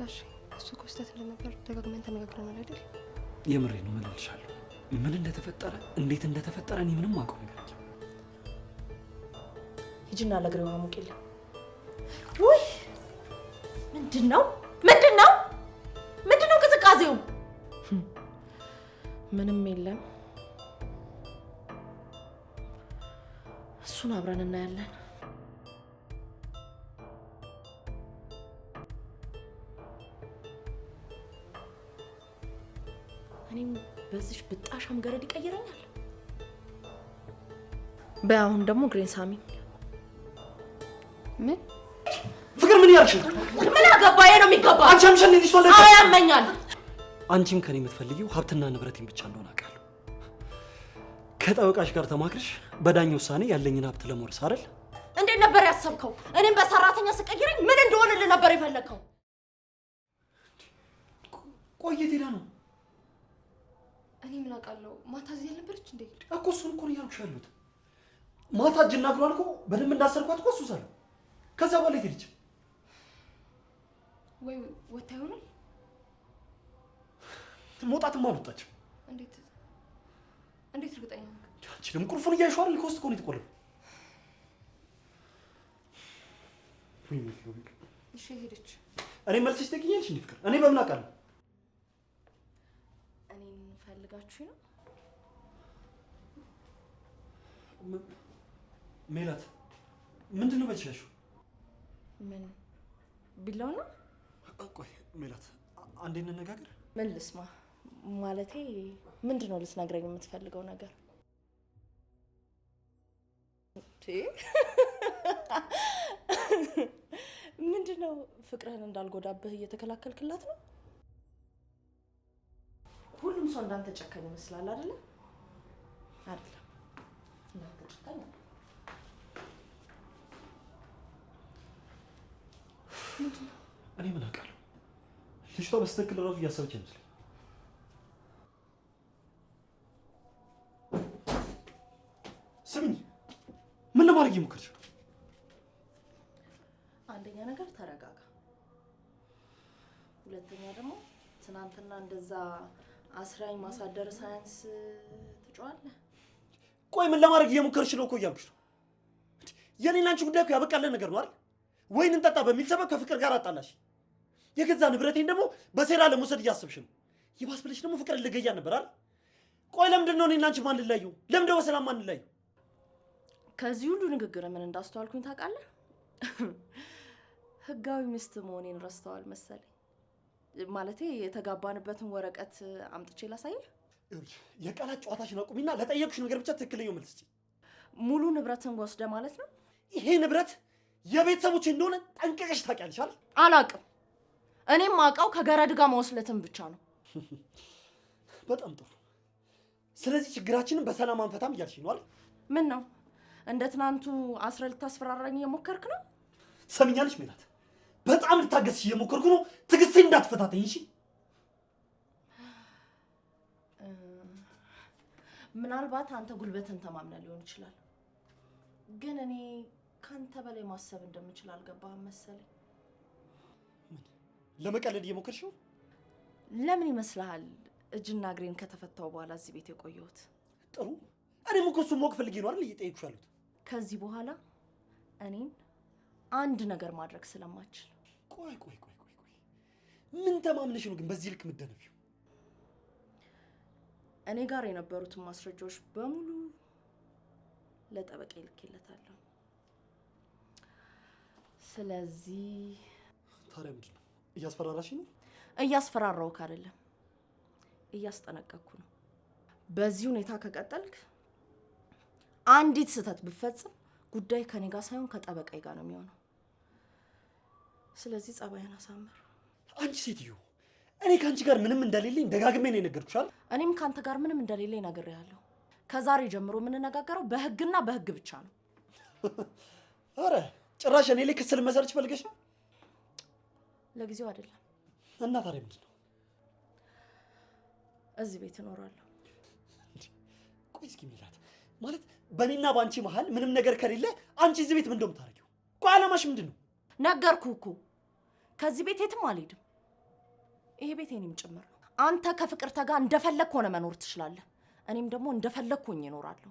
ጋሽ እሱ እኮ ስህተት እንደነበር ደጋግመን ተነጋግረናል አይደል? የምሬ ነው እምልልሻለሁ። ምን እንደተፈጠረ እንዴት እንደተፈጠረ እኔ ምንም አውቀው ነገር የለም። ሂጂና ለግሬው አሙቂልኝ። ውይ ምንድነው? ምንድነው ቅዝቃዜው? ምንም የለም። እሱን አብረን እናያለን። እኔም በዚህ ብጣሻም ገረድ ይቀይረኛል። በአሁን ደግሞ ግሬን ሳሚኝ። ምን ፍቅር ምን ያልሽ? ምን አገባዬ ነው የሚገባ? አንቺ አምሸን ልጅ ወለ ያመኛል። አንቺም ከኔ የምትፈልጊው ሀብትና ንብረቴን ብቻ እንደሆነ አውቃለሁ። ከጠበቃሽ ጋር ተማክረሽ በዳኝ ውሳኔ ያለኝን ሀብት ለመውረስ አይደል? እንዴት ነበር ያሰብከው? እኔም በሰራተኛ ስቀይረኝ ምን እንደሆነልህ ነበር የፈለግከው? ቆየት ሄዳ ነው። እኔ ምን አውቃለሁ? ማታ እዚህ ያልነበረች እንዴ? እኮ እሱን እኮ ነው ያልኩሽ ያሉት። ማታ እጅና እግሯን እኮ በደንብ እንዳሰርኳት እኮ እሱ ሳለ ከዛ በኋላ ሄደች። ወይ ወታ ይሆናል። መውጣትም አልወጣችም። እንዴት እርግጠኛ ነህ? አንቺ ደግሞ ቁልፉን እያይሽው አይደል? ከውስጥ እኮ ነው የተቆለፈው። እሺ ሄደች። እኔ መልስሽ ትገኛለሽ እንዴ ፍቅር? እኔ በምን አውቃለሁ? እኔን ፈልጋችሁ ነው? ሜላት ምንድነው በልሻሹ? ምን ቢላው ነው? ቆይ ሜላት አንዴ እንነጋገር። ምን ልስማ? ማለቴ ምንድነው ልትነግረኝ የምትፈልገው ነገር? ምንድነው? ፍቅርህን እንዳልጎዳብህ እየተከላከልክላት ነው? ሁሉም ሰው እንዳንተ ጨካኝ ይመስላል አይደለ? አይደለም። እንዳንተ ጨካኝ አይደለም። እኔ ምን አውቃለሁ? ልጅቷ በስተክል ራሱ እያሰበች አይመስልም። ስሚኝ፣ ምን ለማድረግ እየሞከርሽ? አንደኛ ነገር ተረጋጋ። ሁለተኛ ደግሞ ትናንትና እንደዛ አስራኝ ማሳደር ሳይንስ ትጫዋለህ። ቆይ ምን ለማድረግ እየሞከርሽ ነው እኮ እያልኩሽ ነው። የኔና አንቺ ጉዳይ እኮ ያበቃለን ነገር ነው አይደል? ወይን እንጠጣ በሚል ሰበብ ከፍቅር ጋር አጣላሽ። የገዛ ንብረቴን ደግሞ በሴራ ለመውሰድ እያሰብሽ ነው። ይባስ ብለሽ ደግሞ ፍቅር ልገያ ነበር አይደል? ቆይ ለምንድን ነው እኔና አንቺ ማንለያየው? ለምንድን ነው በሰላም ማንለያየው? ከዚህ ሁሉ ንግግር ምን እንዳስተዋልኩኝ ታውቃለህ? ህጋዊ ሚስት መሆኔን ረስተዋል መሰለኝ። ማለቴ የተጋባንበትን ወረቀት አምጥቼ ላሳየህ? የቃላት ጨዋታሽን አቁሚና ለጠየቅሽ ነገር ብቻ ትክክለኛው መልስ ስጪ። ሙሉ ንብረትን ወስደ ማለት ነው? ይሄ ንብረት የቤተሰቦች እንደሆነ ጠንቀቀሽ ታውቂያለሽ አይደል? አላውቅም። እኔም አውቀው ከገረድ ጋር መወስለትን ብቻ ነው። በጣም ጥሩ። ስለዚህ ችግራችንን በሰላም አንፈታም እያልሽ ነው አይደል? ምን ነው እንደ ትናንቱ አስረ ልታስፈራራኝ እየሞከርክ ነው? ሰሚኛለሽ ሜላት፣ በጣም ልታገስሽ እየሞከርኩ ነው። ትዕግስቴን እንዳትፈታተኝ እሺ? ምናልባት አንተ ጉልበትን ተማምነ ሊሆን ይችላል፣ ግን እኔ ካንተ በላይ ማሰብ እንደምችል አልገባህም መሰለኝ። ለመቀለድ እየሞከርሽ ነው? ለምን ይመስልሃል እጅና እግሬን ከተፈታው በኋላ እዚህ ቤት የቆየሁት? ጥሩ። እኔም እኮ እሱን ማወቅ ፈልጌ ነው አይደል እየጠየኩሽ ያሉት። ከዚህ በኋላ እኔን አንድ ነገር ማድረግ ስለማችል። ቆይ ምን ተማምነሽ ነው ግን በዚህ ልክ የምትደነፊው? እኔ ጋር የነበሩትን ማስረጃዎች በሙሉ ለጠበቃ ልኬለታለሁ። ስለዚህ ታዲያ ምንድን ነው እያስፈራራሽ ነው? እያስፈራራሁህ አይደለም፣ እያስጠነቀቅኩ ነው። በዚህ ሁኔታ ከቀጠልክ አንዲት ስህተት ብፈጽም ጉዳይ ከኔ ጋር ሳይሆን ከጠበቃዬ ጋር ነው የሚሆነው። ስለዚህ ጸባይን አሳምር። አንቺ ሴትዮ፣ እኔ ከአንቺ ጋር ምንም እንደሌለኝ ደጋግሜ ነው የነገርኩሽ አይደል? እኔም ከአንተ ጋር ምንም እንደሌለኝ ነግሬሃለሁ። ከዛሬ ጀምሮ የምንነጋገረው በህግና በህግ ብቻ ነው። አረ ጭራሽ እኔ ላይ ክስ ልመሰርች ፈልገሽ ነው? ለጊዜው አይደለም። እና ታዲያ ምንድን ነው? እዚህ ቤት እኖራለሁ። ቆይ እስኪ ሜላት፣ ማለት በእኔና በአንቺ መሀል ምንም ነገር ከሌለ አንቺ እዚህ ቤት ምን እንደምታደርጊው? ቆይ አላማሽ ምንድን ነው? ነገርኩህ እኮ ከዚህ ቤት የትም አልሄድም። ይሄ ቤት የኔም ጭምር ነው። አንተ ከፍቅርተ ጋር እንደፈለክ ሆነ መኖር ትችላለህ። እኔም ደግሞ እንደፈለክ ሆኜ እኖራለሁ።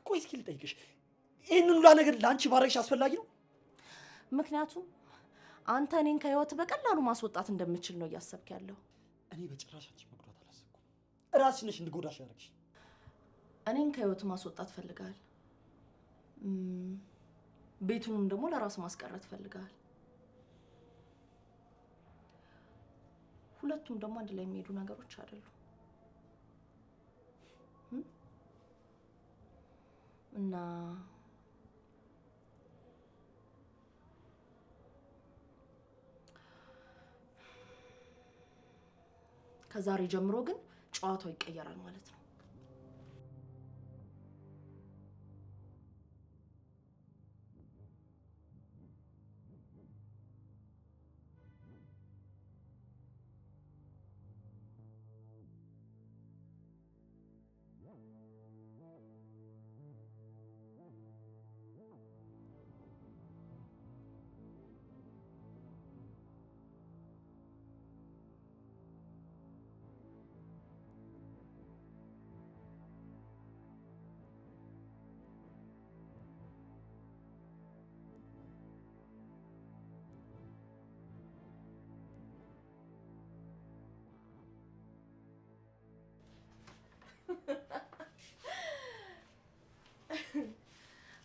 ቆይ እስኪ ልጠይቅሽ፣ ይህንን ሁላ ነገር ለአንቺ ማድረግሽ አስፈላጊ ነው? ምክንያቱም አንተ እኔን ከህይወት በቀላሉ ማስወጣት እንደምችል ነው እያሰብክ ያለው። እኔ በጭራሽ አንቺ መጉዳት አላሰብኩም። እራስሽ ነሽ እንድጎዳሽ ያደረግሽ። እኔን ከህይወት ማስወጣት ፈልጋል፣ ቤቱንም ደግሞ ለራስ ማስቀረት ፈልጋል። ሁለቱም ደግሞ አንድ ላይ የሚሄዱ ነገሮች አይደሉም እና ከዛሬ ጀምሮ ግን ጨዋታው ይቀየራል ማለት ነው።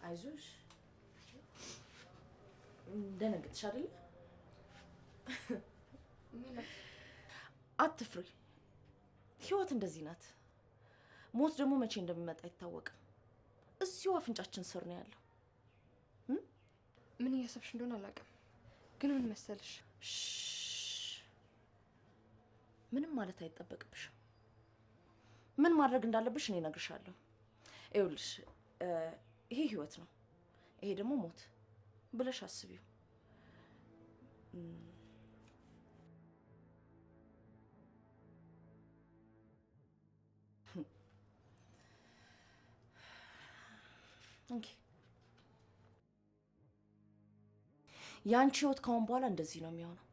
አይዞሽ ደነገጥሽ አይደል? አትፍሪ። ህይወት እንደዚህ ናት። ሞት ደግሞ መቼ እንደሚመጣ አይታወቅም። እዚሁ አፍንጫችን ስር ነው ያለው። ምን እያሰብሽ እንደሆነ አላውቅም፣ ግን ምን መሰልሽ? ምንም ማለት አይጠበቅብሽም። ምን ማድረግ እንዳለብሽ እኔ እነግርሻለሁ። ይኸውልሽ ይሄ ህይወት ነው፣ ይሄ ደግሞ ሞት ብለሽ አስቢው። እንኪ ያንቺ ህይወት ካሁን በኋላ እንደዚህ ነው የሚሆነው።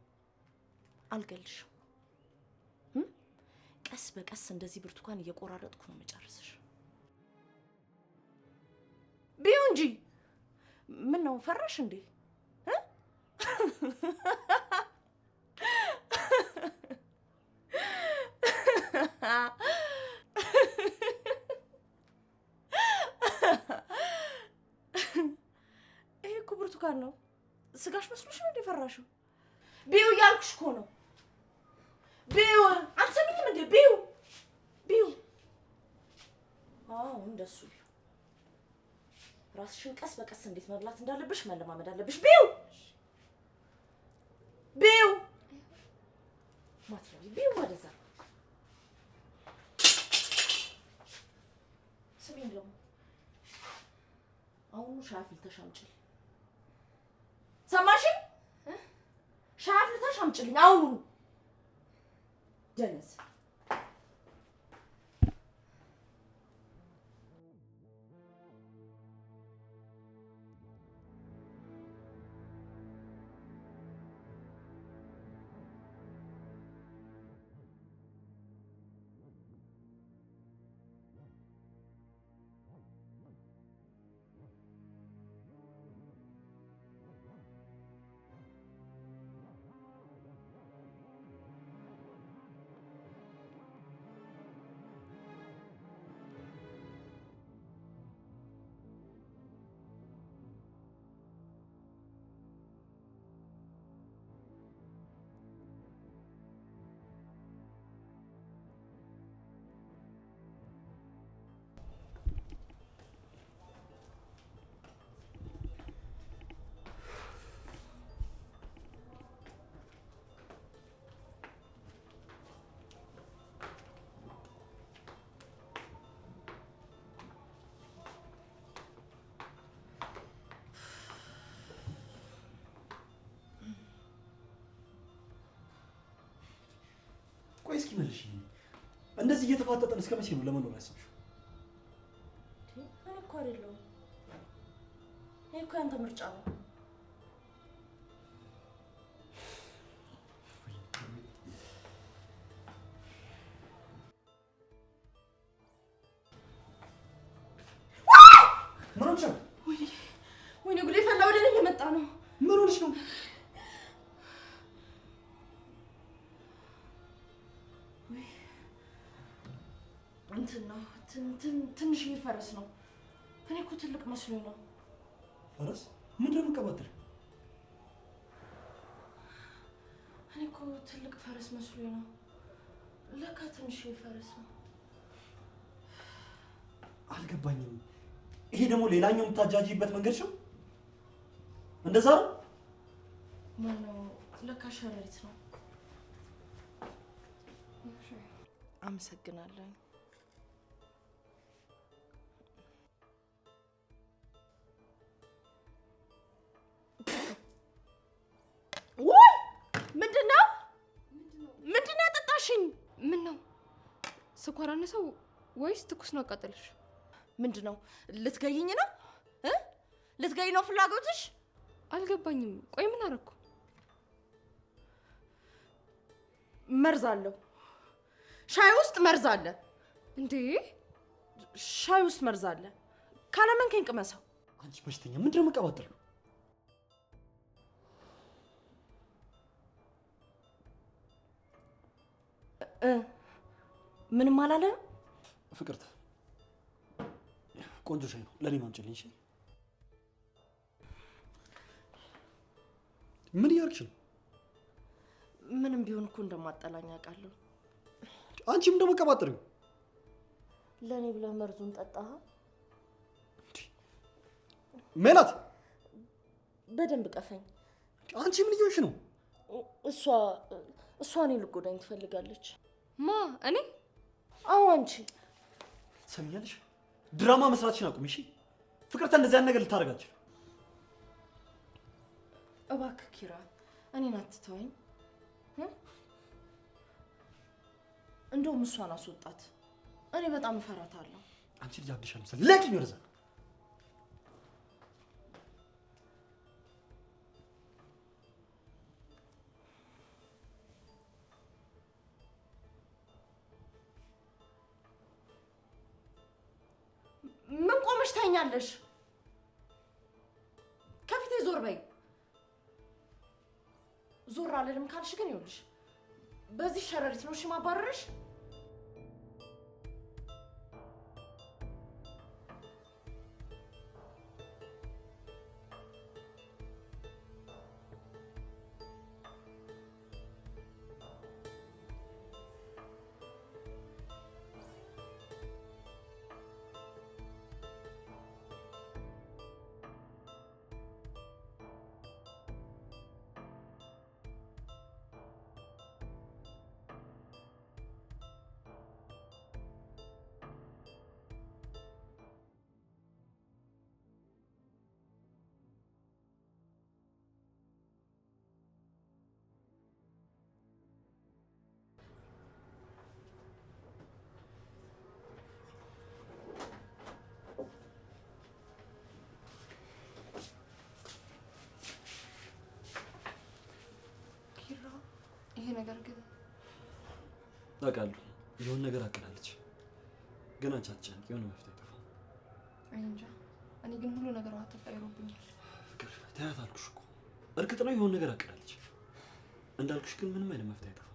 አልገልሽም። ቀስ በቀስ እንደዚህ ብርቱካን እየቆራረጥኩ ነው መጨረስሽ። ቢዩ እንጂ ምን ነው ፈራሽ እንዴ? ይሄ እኮ ብርቱካን ነው። ስጋሽ መስሎሽ ነው እንዴ ፈራሽው? ቢዩ እያልኩሽ እኮ ነው። ቢዩ አትሰሚኝም እንዴ? ቢዩ ቢዩ። አዎ እንደሱ ራስሽን ቀስ በቀስ እንዴት መብላት እንዳለብሽ መለማመድ አለብሽ። ቢዩ ቢዩ ማትረቢ ቢዩ ወደዛ። ስሚኝ ደግሞ አሁን ሻይ አፍልተሽ አምጪልኝ። ሰማሽኝ? ሻይ አፍልተሽ አምጪልኝ አሁን። ደነዝ ቆይ እስኪ መልሽ። እንደዚህ እየተፋጠጠን እስከ መቼ ነው ለመኖር ያሰብሽው? እኔ እኮ አይደለሁም። ይሄ እኮ ያንተ ምርጫ ነው። ሆነሻል? ወይኔ ጉዴ ፈላ። ወደ እኔ እየመጣ ነው። ምን ሆነሽ ነው? እንትን ነው ትንሽዬ ፈረስ ነው። እኔ እኮ ትልቅ መስሎኝ ነው። ፈረስ? ምንድን ነው የምትቀባጥሪው? እኔ እኮ ትልቅ ፈረስ መስሎኝ ነው። ለካ ትንሽዬ ፈረስ ነው። አልገባኝም። ይሄ ደግሞ ሌላኛው የምታጃጂበት መንገድ ነው? እንደዛ ነው? ማነው? ለካ ሸረሪት ነው። አመሰግናለሁ። ወይ ምንድነው ያጠጣሽኝ? ምን ነው ስኳር አነሰው ወይስ ትኩስ ነው አቃጠለሽ? ምንድነው ልትገይኝ ነው? ልትገይ ነው ፍላጎትሽ? አልገባኝም። ቆይ ምን አደረኩ? መርዝ አለው። ሻይ ውስጥ መርዝ አለ። እንዴ ሻይ ውስጥ መርዝ አለ። ካለመንከኝ ቅመሰው። አንቺ በሽተኛ ምንድነው የምትቀባጥሪው? ምንም አላለም። ፍቅርተ ቆንጆ ሻይ ነው፣ ለኔ ማምጪልኝ። እሺ ምን እያደረግሽ ነው? ምንም ቢሆን እኮ እንደማጠላኝ አውቃለሁ። አንቺም እንደምትቀባጥሪው ለኔ ብለህ መርዙን ጠጣህ? ሜላት በደንብ ቀፈኝ። አንቺ ምን እየሆንሽ ነው? እሷ እኔ ልጎዳኝ ትፈልጋለች። ማ? እኔ? አዎ አንቺ። ትሰሚኛለሽ? ድራማ መስራትሽን አቁሚ። እሺ ፍቅርተ እንደዚህ አይነት ነገር ልታደርጋችሁ። እባክህ ኪራ እኔን አትተወኝ። እንደውም እሷን አስወጣት። እኔ በጣም እፈራታለሁ። አንቺ ልጅ አብድሻል መሰለኝ። ለቂኝ ወደዛ። ምን ቆመሽ ታኛለሽ? ከፊቴ ዞር በይ። ዞር አልልም ካልሽ ግን ይኸውልሽ በዚህ ሸረሪት ነው እሺ ማባረርሽ። ይሄ ነገር ግን አውቃለሁ የሆነ ነገር አቅዳለች፣ ግን አንቺ አትጨነቂ፣ የሆነ መፍትሄ ይጠፋል። እንጃ እኔ ግን ሁሉ ነገር ተቀይሮብኛል። ፍቅር ተያት አልኩሽ እኮ። እርግጥ ነው የሆነ ነገር አቅዳለች እንዳልኩሽ፣ ግን ምንም አይነት መፍትሄ አይጠፋም።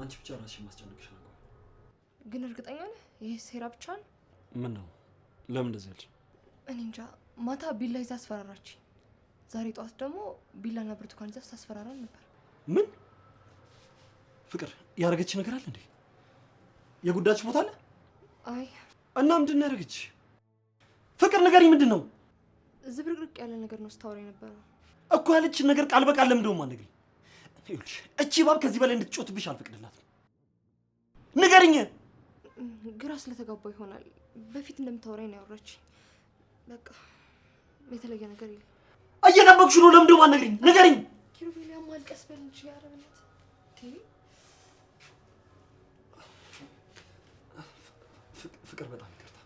አንቺ ብቻ ራስሽን ማስጨነቅሽ ነው። ግን እርግጠኛ ነህ ይሄ ሴራ ብቻ ነው? ምን ነው? ለምን እንደዚህ ያልሽ? እኔ እንጃ። ማታ ቢላ ይዛ አስፈራራች። ዛሬ ጠዋት ደግሞ ቢላና ብርቱካን ይዛ ታስፈራራን ነበር። ምን ፍቅር ያደረገች ነገር አለ እንዴ? የጉዳች ቦታ አለ? አይ እና ምንድን ነው ያደረገች? ፍቅር ንገሪኝ፣ ምንድን ነው? ዝብርቅርቅ ያለ ነገር ነው ስታወራ የነበረው እኮ። ያለችን ነገር ቃል በቃል ለምን ደውማ ነገር ይኸውልሽ፣ እቺ ባብ ከዚህ በላይ እንድትጮትብሽ አልፈቅድላትም። ንገሪኝ። ግራ ስለተጋባ ይሆናል። በፊት እንደምታወራኝ ነው ያወራችኝ። በቃ የተለየ ነገር የለም። እየጠበቅሽ ነው። ለምን ደውማ ነገር ንገሪኝ። ኪሩቤል ማልቀስ በል እንጂ ያረብነት ፍቅር በጣም ይቅርታ።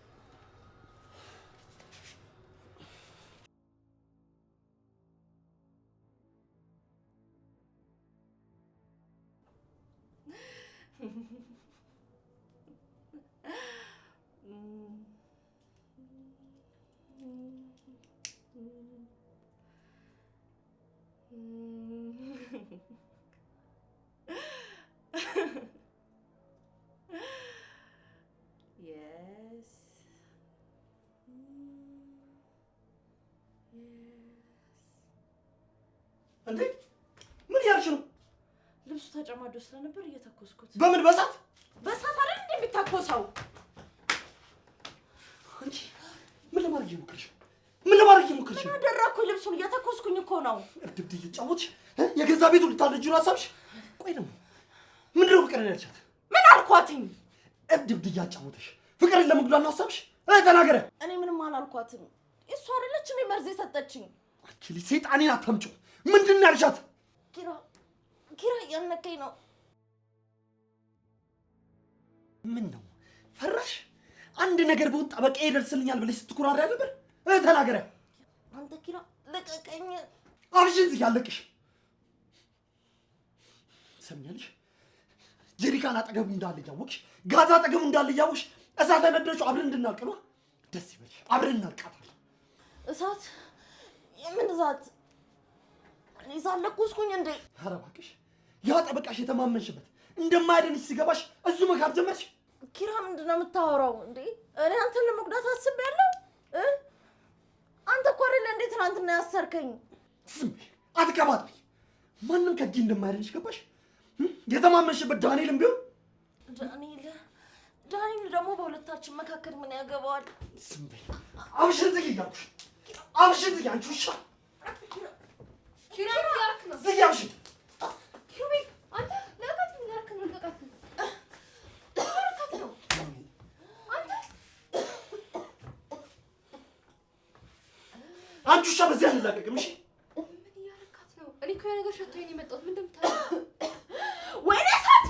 ተጨማዶ ስለነበር እየተኮስኩት። በምን በሳት አይደል እንዴ የሚታኮሰው? አንቺ ምን ለማድረግ እየሞከርሽ? ምን አደረኩ? ልብሱን እየተኮስኩኝ እኮ ነው። ድብድብ እየተጫወትሽ የገዛ ቤቱ ልታለጅ ነው ሀሳብሽ? ቆይ ደግሞ ምንድን ነው ፍቅርን ያልሻት? ምን አልኳትኝ? ድብድብ እያጫወተሽ ፍቅርን ለመጉዳት ነው ሀሳብሽ? ተናገረ። እኔ ምንም አላልኳትም። እሷ አይደለች እኔ መርዝ የሰጠችኝ። አንቺ ልጅ ሰይጣኔን አታምጪው። ምንድን ነው ያልሻት? ኪራ እያነቀኝ ነው። ምን ነው ፈራሽ? አንድ ነገር ቢሆን ጠበቃ ይደርስልኛል ብለሽ ስትኩራሪ ነበር። ተናገረ። አንተ ኪራ ልቀቀኝ። አብሽን ያለቅሽ ሰምኛለሽ? ጀሪካን አጠገቡ እንዳለ እያወቅሽ ጋዛ አጠገቡ እንዳለ እያወቅሽ እሳት ያነደረችው አብረን እንድናልቅ ነው። ደስ ይበልሽ፣ አብረን እናልቃታለን። እሳት? የምን እሳት? እኔ ሳለኩስኩኝ እንዴ? ኧረ እባክሽ፣ ያ ጠበቃሽ የተማመንሽበት እንደማያደንሽ ሲገባሽ እዙ መካር ጀመርሽ። ኪራ ምንድን ነው የምታወራው እንዴ? እኔ አንተን ለመጉዳት አስቤያለሁ? አንተ እኮ አይደለ እንዴ ትናንትና ያሰርከኝ? ዝም በይ፣ አትቀባጥሪ። ማንም ከእጅ እንደማያደንሽ ገባሽ? የተማመንሽበት ዳንኤልም ቢሆን ዳንኤል ደግሞ በሁለታችን መካከል ምን ያገባዋል? ዝም በይ፣ አብሽን ዝጊ እያልኩሽ። አብሽን ዝጊ አንቺ ውሻ። ኪራ ያርክ ነው ዝጊ አብሽን። ኪሩቤ አንተ ለቀት ምን ያርክ ነው? ለቀት ነው አንቺ ውሻ። በዚህ አንላቀቅም። እሺ ምን ያርካት ነው? እኔ እኮ የነገር ሸቶኝ ነው የመጣሁት። ምን እንደምታደርግ ወይኔ እሳት!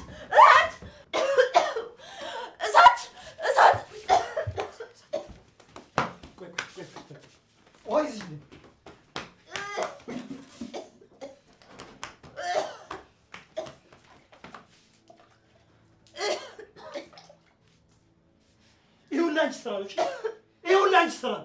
ቆይ እዚህ ይኸውልህ አንቺ ስራ ነው። ይኸውልህ አንቺ ስራ ነው።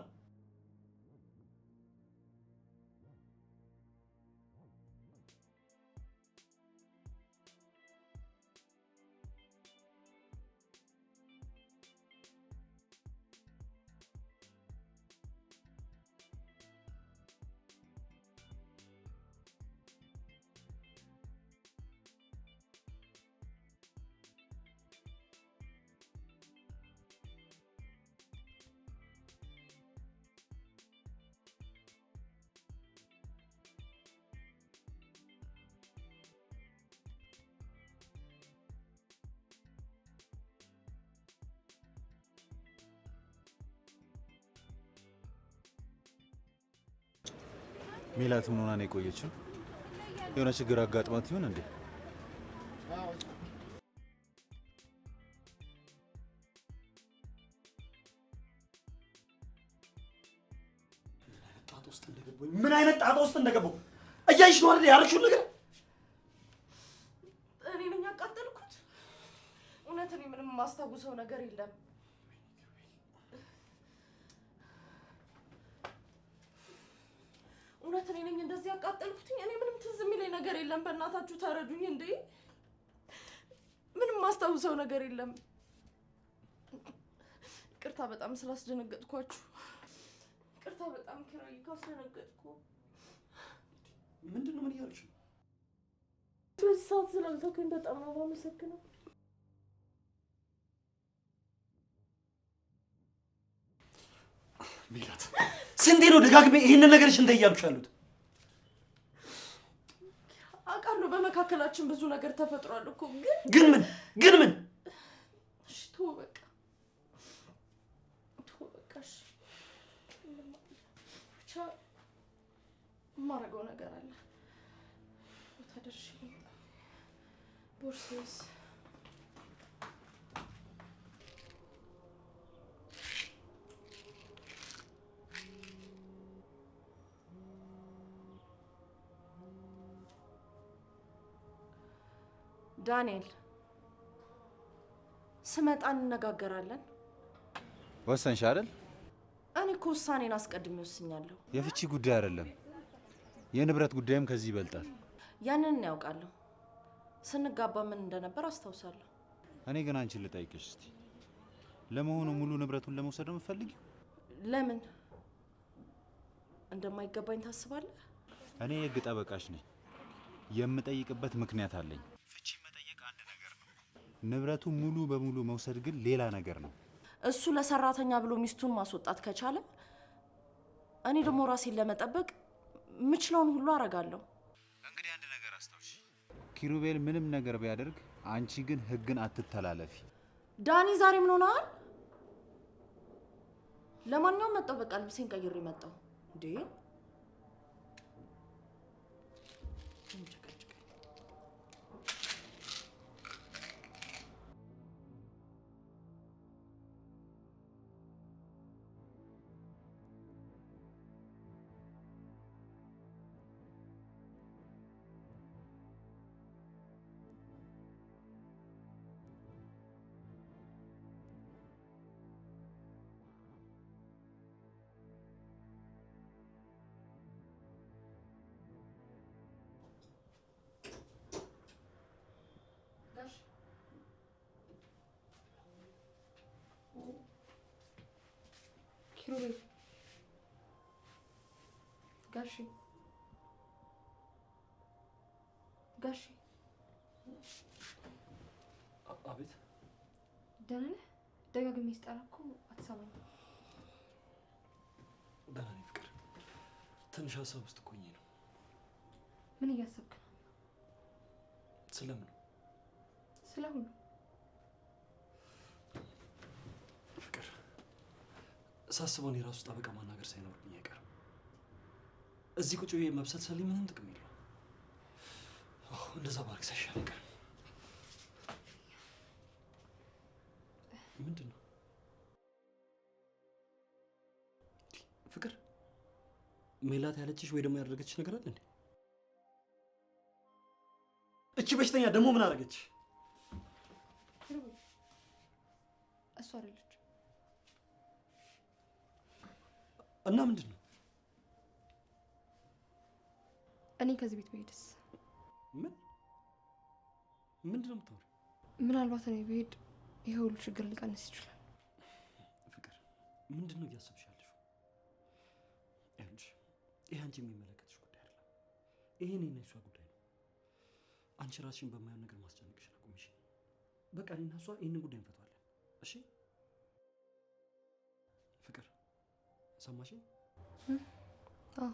ሜላት ምን ሆና ነው የቆየችው? የሆነ ችግር አጋጥሟት ይሆን እንዴ? ምን አይነት ጣጣ ውስጥ እንደገባሁ እያይሽ ነው አይደል? ያረግሽውን ነገር እኔ ነኝ ያቃጠልኩት። እውነት እኔ ምንም የማስታውሰው ነገር የለም። እውነት እኔ ነኝ እንደዚህ ያቃጠልኩት። እኔ ምንም ትዝ የሚለኝ ነገር የለም። በእናታችሁ ተረዱኝ እንዴ! ምንም የማስታውሰው ነገር የለም። ይቅርታ በጣም ስላስደነገጥኳችሁ። ይቅርታ በጣም ኪራይ ካስደነገጥኩ። ምንድነው? ምን እያልሽ ነው? በዚህ ሰዓት ስላልተውከኝ በጣም ነው የማመሰግነው። ሜላት ስንቴ ነው ደጋግሜ ይሄንን ነገርሽ እንደ እያልኩሽ ያሉት? አውቃለሁ በመካከላችን ብዙ ነገር ተፈጥሯል እኮ ግን ምን? እሺ ተው በቃ እሺ። ብቻ የማደርገው ነገር አለ። ቦታ ደርሼ ልምጣ። ቦርሳዬስ? ዳንኤል ስመጣ እንነጋገራለን። ወሰንሽ አይደል? እኔ እኮ ውሳኔን አስቀድሜ ወስኛለሁ። የፍቺ ጉዳይ አይደለም፣ የንብረት ጉዳይም ከዚህ ይበልጣል። ያንን ያውቃለሁ። ስንጋባ ምን እንደነበር አስታውሳለሁ። እኔ ግን አንቺን ልጠይቅሽ እስቲ፣ ለመሆኑ ሙሉ ንብረቱን ለመውሰድ ነው የምትፈልጊው? ለምን እንደማይገባኝ ታስባለህ? እኔ የህግ ጠበቃሽ ነኝ። የምጠይቅበት ምክንያት አለኝ። ፍቺ ንብረቱ ሙሉ በሙሉ መውሰድ ግን ሌላ ነገር ነው። እሱ ለሰራተኛ ብሎ ሚስቱን ማስወጣት ከቻለ እኔ ደግሞ ራሴን ለመጠበቅ ምችለውን ሁሉ አረጋለሁ። እንግዲህ አንድ ነገር አስተውልሽ፣ ኪሩቤል ምንም ነገር ቢያደርግ አንቺ ግን ህግን አትተላለፊ። ዳኒ ዛሬ ምን ሆነሃል? ለማንኛውም መጣሁ፣ በቃ ልብሴን ቀይሬ መጣሁ። እንዴ ኪሩቤል ጋሺ ጋሺ አቤት። ደህና ነህ? ደጋግሜ ስጠራ እኮ አትሰማኝም። ደህና ነኝ ፍቅር። ትንሽ ሀሳብ ውስጥ እኮ ነው። ምን እያሰብክ ነው? ስለምን? ስለ ሁሉ ፍቅር። ሳስበው እኔ ራሱ ጠበቃ ማናገር ሳይኖርብኝ አይቀርም። እዚህ ቁጭ ብዬ መብሰልሰል ምንም ጥቅም የለውም። እንደዛ ባርክ ሳይሻል አይቀርም። ምንድን ነው ፍቅር? ሜላት ያለችሽ ወይ ደግሞ ያደረገችሽ ነገር አለ እንዴ? እቺ በሽተኛ ደግሞ ምን አደረገች? እሷ አይደለች። እና ምንድን ነው? እኔ ከዚህ ቤት ብሄድስ? ምንድን ነው የምታወሪው? ምናልባት እኔ ብሄድ ይሄ ሁሉ ችግር ሊቀንስ ይችላል። ፍቅር ምንድን ነው እያሰብሽ ያለሽው? ይኸውልሽ ይሄ አንቺ የሚመለከትሽ ጉዳይ አይደለም። ይሄ እኔና እሷ ጉዳይ ነው። አንቺ ራስሽን በማየው ነገር ማስጨነቅሽን አቁምሽ። በቃ እኔና እሷ ይህንን ጉዳይ እንፈታዋለን። እሺ ፍቅር ሰማሽኝ? አዎ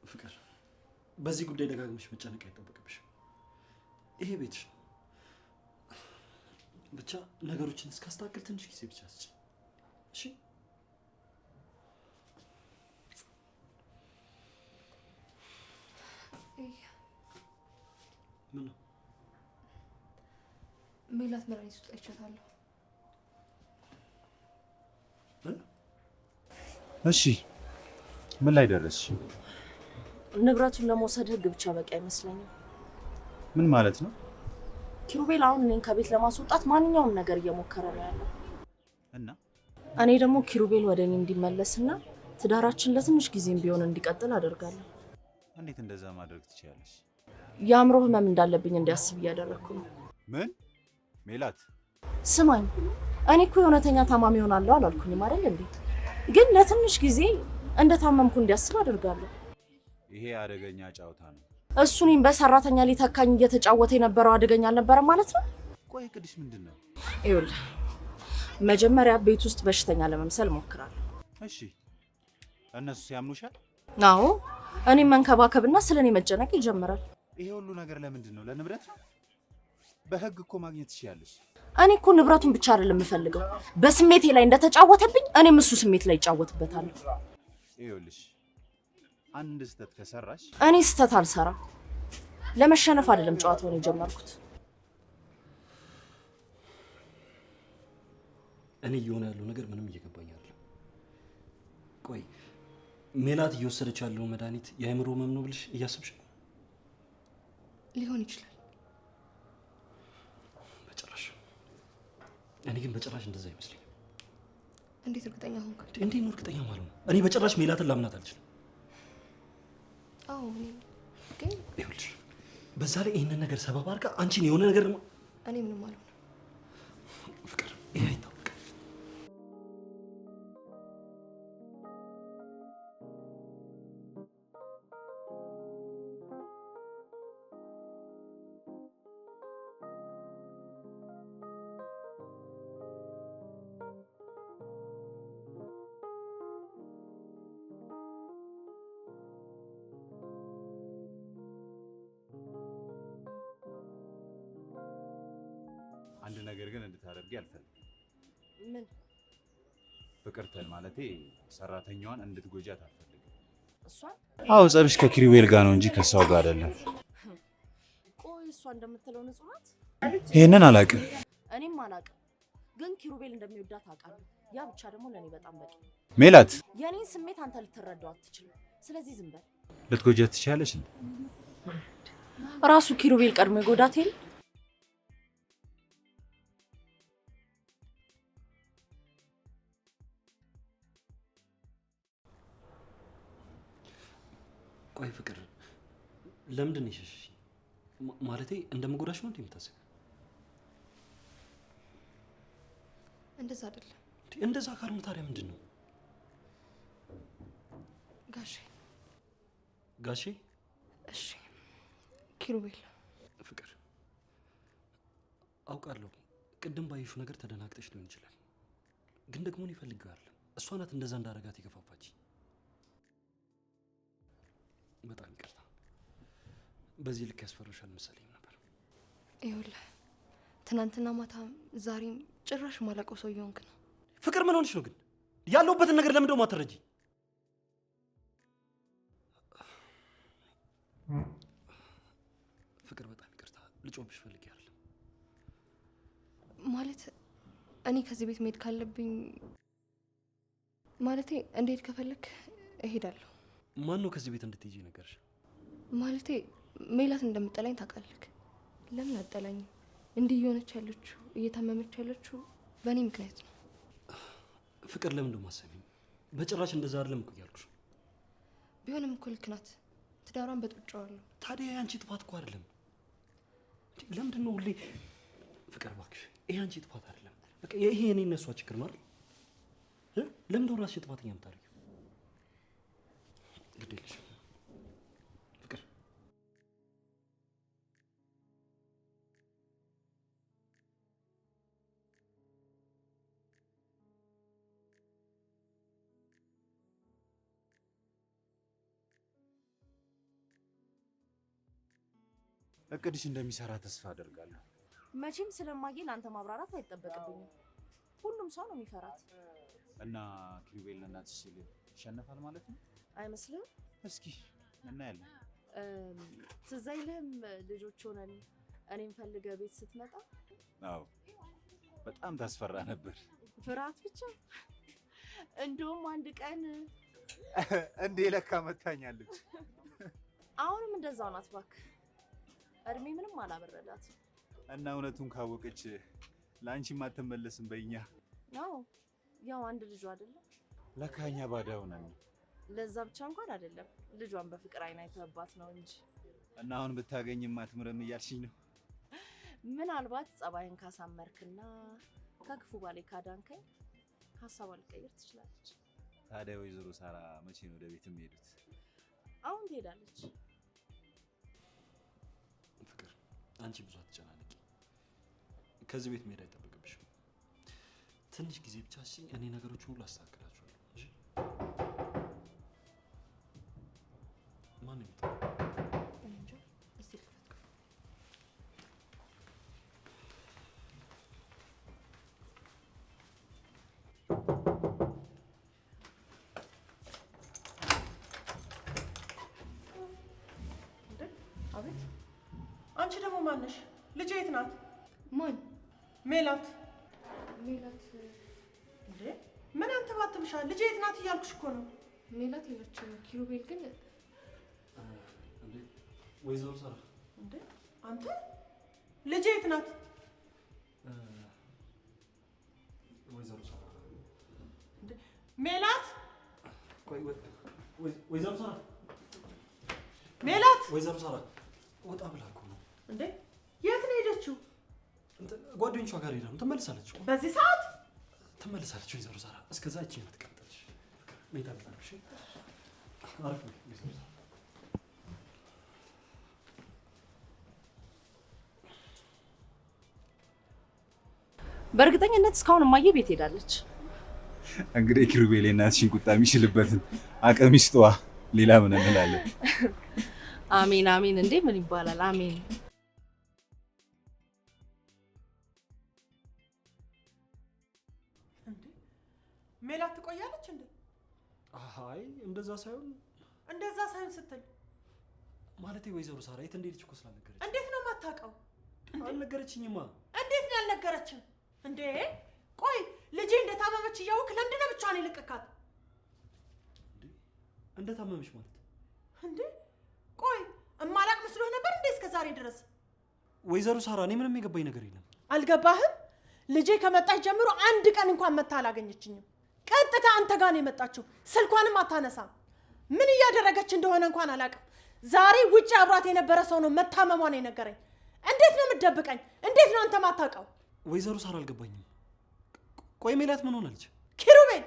ፍቅር በዚህ ጉዳይ ደጋግመሽ መጨነቅ አይጠበቅብሽም። ይሄ ቤትሽ ነው። ብቻ ነገሮችን እስካስተካክል ትንሽ ጊዜ ብቻ ስጪ። እሺ ምን ነው? ሜላት መድኃኒት ውስጥ አይቻታለሁ። እሺ ምን ላይ ደረስሽ? ንብረቱን ለመውሰድ ህግ ብቻ በቂ አይመስለኝም። ምን ማለት ነው? ኪሩቤል አሁን እኔን ከቤት ለማስወጣት ማንኛውም ነገር እየሞከረ ነው ያለው እና እኔ ደግሞ ኪሩቤል ወደ እኔ እንዲመለስና ትዳራችን ለትንሽ ጊዜም ቢሆን እንዲቀጥል አደርጋለሁ። እንዴት እንደዛ ማድረግ ትችያለሽ? የአእምሮ ህመም እንዳለብኝ እንዲያስብ እያደረግኩ ነው። ምን ሜላት? ስማኝ፣ እኔ እኮ የእውነተኛ ታማሚ ሆናለሁ አላልኩኝም አይደል እንዴ? ግን ለትንሽ ጊዜ እንደታመምኩ እንዲያስብ አደርጋለሁ። ይሄ አደገኛ ጨዋታ ነው። እሱ እኔን በሰራተኛ ሊተካኝ እየተጫወተ የነበረው አደገኛ አልነበረም ማለት ነው? ቆይ ቅድሽ ምንድን ነው? ይኸውልህ መጀመሪያ ቤት ውስጥ በሽተኛ ለመምሰል ሞክራለሁ። እሺ እነሱ ሲያምኑሻል? አዎ እኔም መንከባከብና ስለኔ መጨነቅ ይጀምራል። ይሄ ሁሉ ነገር ለምንድን ነው? ለንብረት? በህግ እኮ ማግኘት ትችያለሽ። እኔ እኮ ንብረቱን ብቻ አይደለም የምፈልገው፣ በስሜቴ ላይ እንደተጫወተብኝ እኔም እሱ ስሜት ላይ ይጫወትበታለሁ። ይኸውልሽ አንድ ስህተት ከሰራሽ እኔ ስህተት አልሰራም። ለመሸነፍ አይደለም ጨዋታውን የጀመርኩት። እኔ እየሆነ ያለው ነገር ምንም እየገባኝ አይደለም። ቆይ ሜላት እየወሰደች ያለው መድኃኒት የአእምሮ ህመም ነው ብለሽ እያሰብሽ ነው? ሊሆን ይችላል። በጭራሽ። እኔ ግን በጭራሽ እንደዛ አይመስለኝም። እንዴት እርግጠኛ ሆንክ? እንዴት ነው እርግጠኛ ማለት ነው? እኔ በጭራሽ ሜላትን ላምናት አልችልም። አዎ ግን ይኸውልሽ በዛ ላይ ይህንን ነገር ሰበብ አድርጋ አንቺን የሆነ ነገር እኔ ምንም አልሆነ። ፍቅር ይሄ አይታወቅም። አንድ ነገር ግን እንድታደርጊ አልፈልግም። ምን? ፍቅርተን ማለቴ ሰራተኛዋን እንድትጎጃት አልፈልግም። እሷን? አዎ ጸብሽ ከኪሩቤል ጋር ነው እንጂ ከሷው ጋር አይደለም። ቆይ እሷ እንደምትለው ንጹህ ናት? ይሄንን አላውቅም። እኔም አላውቅም፣ ግን ኪሩቤል እንደሚወዳት አውቃለሁ። ያ ብቻ ደግሞ ለኔ በጣም በቂ። ሜላት፣ የኔን ስሜት አንተ ልትረዳው አትችልም። ስለዚህ ዝም በል። ልትጎጃት ትችያለሽ እንዴ? ራሱ ኪሩቤል ቀድሞ ይጎዳት የለ? ቆይ ፍቅር ለምንድን ነው የሸሸሽ? ማለቴ እንደምጎዳሽ ነው እንዴ የምታስበው? እንደዛ አይደለም። እንደዛ ካልሆነ ታዲያ ምንድን ነው? ጋሼ እሺ ኪሩቤል። ፍቅር አውቃለሁ ቅድም ባየሽው ነገር ተደናግጠሽ ሊሆን ይችላል፣ ግን ደግሞ እኔ ፈልጌው አይደለም። እሷ ናት እንደዛ እንዳረጋት የገፋፋች። በጣም ይቅርታ። በዚህ ልክ ያስፈርሻል መሰለኝ ነበር። ይኸውልህ ትናንትና ማታም ዛሬም ጭራሽ ማላውቀው ሰው እየሆንክ ነው። ፍቅር ምን ሆነሽ ነው ግን? ያለሁበትን ነገር ለምን ደግሞ አትረጂ? ፍቅር በጣም ይቅርታ። ልጮብሽ ፈልጌ አይደለም። ማለት እኔ ከዚህ ቤት መሄድ ካለብኝ ማለቴ እንዴት ከፈለክ እሄዳለሁ። ማን ነው ከዚህ ቤት እንድትሄጂ ነገርሽ? ማለቴ ሜላት እንደምጠላኝ ታውቃለህ። ለምን አጠላኝም? እንዲህ እየሆነች ያለችው እየታመመች ያለችው በእኔ ምክንያት ነው። ፍቅር ለምን እንደማሰቢኝ በጭራሽ እንደዛ አይደለም እኮ ያልኩሽ። ቢሆንም እኮ ልክ ናት። ትዳሯን በጥብጫዋለሁ። ታዲያ የአንቺ ጥፋት እኮ አይደለም። ለምንድን ነው ሁሌ ፍቅር እባክሽ፣ ይሄ አንቺ ጥፋት አይደለም። በቃ ይሄ የኔ እና እሷ ችግር ነው አይደል? ለምንድን ነው ራስሽ ጥፋተኛ የምታደርጊው? ግድ የለሽም ፍቅር። እቅድሽ እንደሚሰራ ተስፋ አደርጋለሁ። መቼም ስለማጌን አንተ ማብራራት አይጠበቅብኝም። ሁሉም ሰው ነው የሚፈራት። እና ኪሩቤል ለእናትሽ ሲል ይሸነፋል ማለት ነው አይመስልም? እስኪ እናያለን። ትዝ አይልህም ልጆች ሆነን እኔም ፈልገህ ቤት ስትመጣ? አዎ በጣም ታስፈራ ነበር። ፍርሃት ብቻ። እንደውም አንድ ቀን እንዴ ለካ መታኛለች። አሁንም እንደዛው ናት እባክህ። እድሜ ምንም አላበረዳት። እና እውነቱን ካወቀች ለአንቺም አትመለስም በእኛ። አዎ ያው አንድ ልጇ አይደለም ለካ እኛ ባዳ ሆነን። ለዛ ብቻ እንኳን አይደለም ልጇን በፍቅር አይን አይተህባት ነው እንጂ። እና አሁን ብታገኝም አትምርም እያልሽኝ ነው? ምናልባት ጸባይን ካሳመርክና ከክፉ ባሌ ካዳንከኝ ሀሳቧን ልትቀይር ትችላለች። ታዲያ ወይዘሮ ሳራ መቼ ነው ወደ ቤት የሚሄዱት? አሁን ትሄዳለች። ፍቅር አንቺ ብዙ አትጨናነቂ። ከዚህ ቤት መሄድ አይጠበቅብሽም። ትንሽ ጊዜ ብቻ ሲኝ እኔ ነገሮችን ሁሉ አስተካክላችኋለሁ። እሺ? ማን ነው? እንጃ። እስቲ ልክፈት። አቤት። አንቺ ደግሞ ማነሽ? ልጅ የት ናት? ማን? ሜላት። ሜላት እንዴ ምን አንተባትብሻል? ልጅ የት ናት እያልኩሽ እኮ ነው። ሜላት የለችም። ኪሩቤል ግን እንዴ ወይዘሮ ሳራ። እንዴ አንተ ልጅ የት ናት? ወይዘሮ ሳራ። እንዴ ሜላት። ቆይ ወይዘሮ ሳራ። ሜላት። ወይዘሮ ሳራ ወጣ ብላ እኮ ነው። እንዴ የት ነው ሄደችው? ጓደኞቿ ጋር ሄዳ ነው። ትመልሳለች። በዚህ ሰዓት ትመልሳለች። ወይዘሮ ሳራ እስከዛ እቺ ነው ተቀምጠልሽ። ሜታ ብታሽ አረፍ ነው። ወይዘሮ ሳራ በእርግጠኝነት እስካሁን እማዬ ቤት ሄዳለች። እንግዲህ ኪሩቤል እናትሽን ቁጣ የሚችልበትን አቅም ይስጠዋ። ሌላ ምን እንላለን? አሜን አሜን። እንዴ ምን ይባላል? አሜን። ሜላት ትቆያለች እንዴ? አይ እንደዛ ሳይሆን ስትል ማለቴ ወይዘሮ ሳራ የት እንደሄደች እኮ ስላልነገረች። እንዴት ነው የማታውቀው? አልነገረችኝማ። እንዴት ነው ያልነገረችም እንዴ? ቆይ ልጄ እንደታመመች እያወቅ ለምንድን ነው ብቻዋን የለቀካት? እንደታመመች ማለት እንዴ? ቆይ እማላቅ መስሎህ ነበር እንዴ እስከ ዛሬ ድረስ? ወይዘሮ ሳራ እኔ ምንም የገባኝ ነገር የለም። አልገባህም? ልጄ ከመጣች ጀምሮ አንድ ቀን እንኳን መታ አላገኘችኝም። ቀጥታ አንተ ጋር ነው የመጣችው። ስልኳንም አታነሳም። ምን እያደረገች እንደሆነ እንኳን አላውቅም። ዛሬ ውጪ አብራት የነበረ ሰው ነው መታመሟን የነገረኝ። እንዴት ነው የምትደብቀኝ? እንዴት ነው አንተ ማታውቀው? ወይዘሮ ሳራ አልገባኝም። ቆይ ሜላት ምን ሆናለች? ኪሩቤል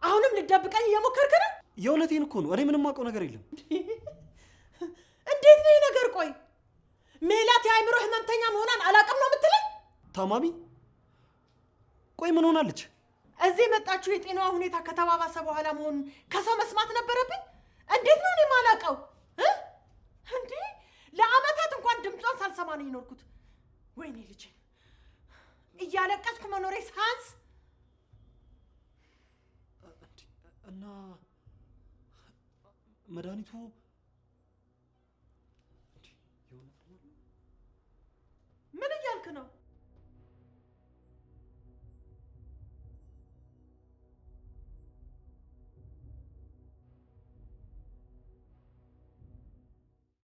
አሁንም ልትደብቀኝ እየሞከርክ ነው? የእውነቴን እኮ ነው። እኔ ምንም አውቀው ነገር የለም። እንዴት ነው ይህ ነገር? ቆይ ሜላት የአእምሮ ህመምተኛ መሆኗን አላውቅም ነው የምትለኝ? ታማሚ? ቆይ ምን ሆናለች? እዚህ የመጣችሁ የጤናዋ ሁኔታ ከተባባሰ በኋላ መሆኑን ከሰው መስማት ነበረብኝ? እንዴት ነው እኔ የማላውቀው? እንዴ ለአመታት እንኳን ድምጿን ሳልሰማ ነው የኖርኩት። ወይኔ ልጄ እያለቀስኩ መኖሬ ሳንስ እና መድኃኒቱ ምን እያልክ ነው?